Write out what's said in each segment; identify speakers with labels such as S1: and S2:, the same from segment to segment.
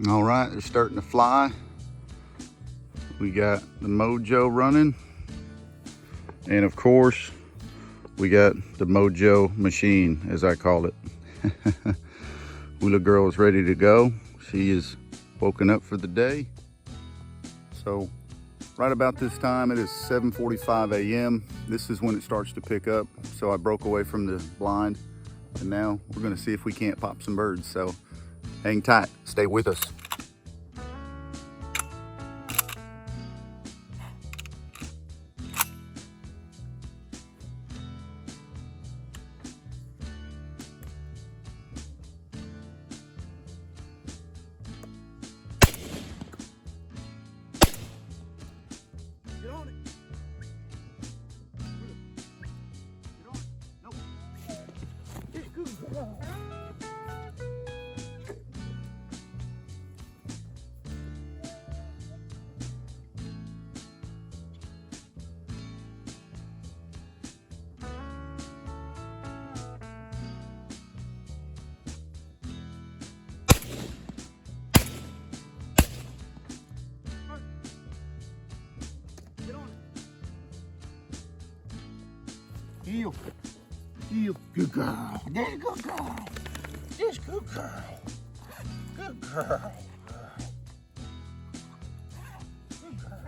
S1: All right, they're starting to fly. We got the Mojo running. And of course, we got the Mojo machine, as I call it. Hula girl is ready to go. She is woken up for the day. So right about this time, it is 7:45 a.m. This is when it starts to pick up. So I broke away from the blind, and now we're gonna see if we can't pop some birds. So hang tight, stay with us. Get on it. Get on it. Nope. Get good. Get on it. Heel. Heel. Good girl. That's a good girl. That's good girl. Good girl. Good girl.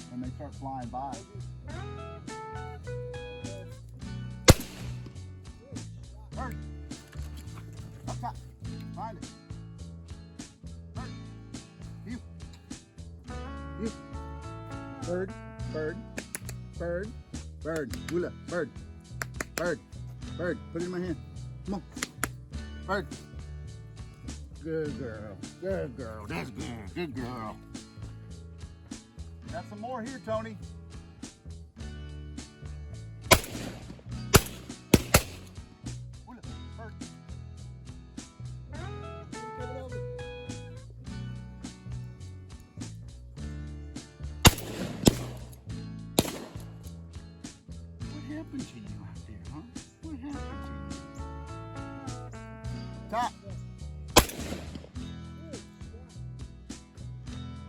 S1: When they start flying by. Bird. Up top. Find it. Bird. You. You. Bird. Bird. Bird. Bird. Hula. Bird. Bird. Bird. Put it in my hand. Come on. Bird. Good girl. Good girl. That's good. Good girl. Got some more here, Tony. Hula, bird. Give it over. What happened to you out there, huh? What happened to you? Top.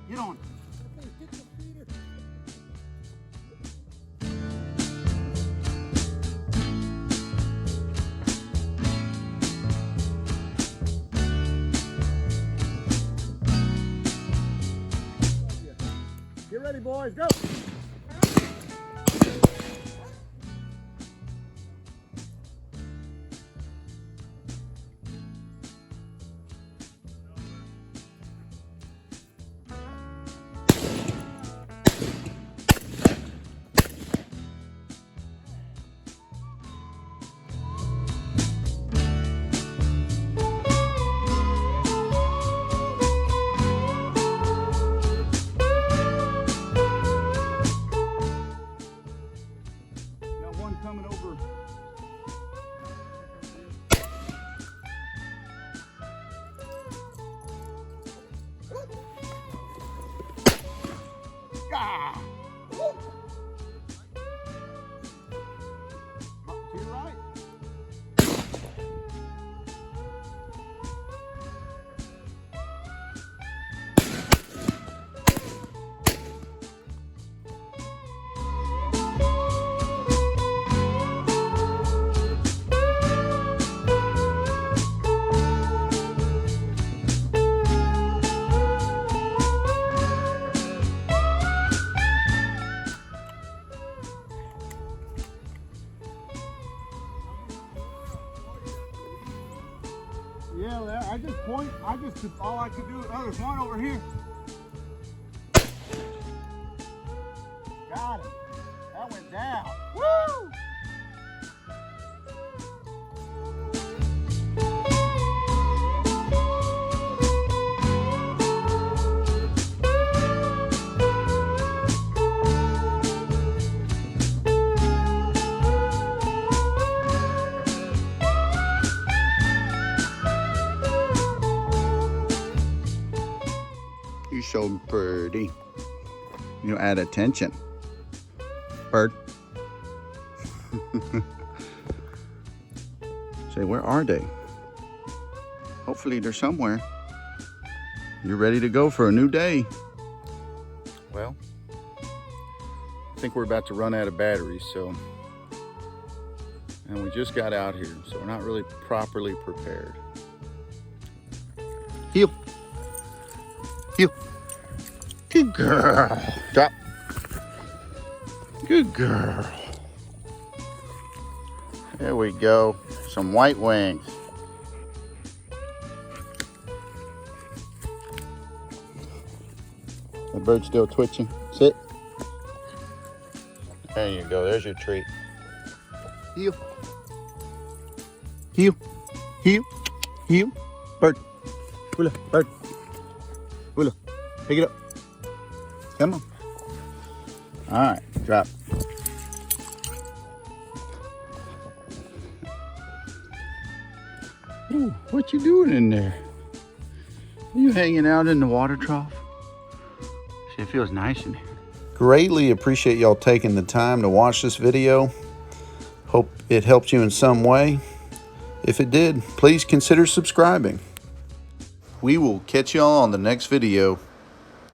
S1: Get on. Get ready, boys, go! Coming over. Ah. To your right. Yeah, I just point. All I could do. Oh, there's one over here. Got him. That went down. Woo! birdie. You add attention. Bird. Say, where are they? Hopefully they're somewhere. You're ready to go for a new day. Well, I think we're about to run out of batteries, so. And we just got out here, so we're not really properly prepared. Heel. Heel. Good girl. Drop. Good girl. There we go. Some white wings. The bird's still twitching. Sit. There you go. There's your treat. Heel. Heel. Heel. Heel. Bird. Hula. Bird. Hula. Pick it up. Come on. All right. Drop. Ooh, what you doing in there? Are you hanging out in the water trough? See, it feels nice in here.
S2: Greatly appreciate y'all taking the time to watch this video. Hope it helped you in some way. If it did, please consider subscribing. We will catch y'all on the next video.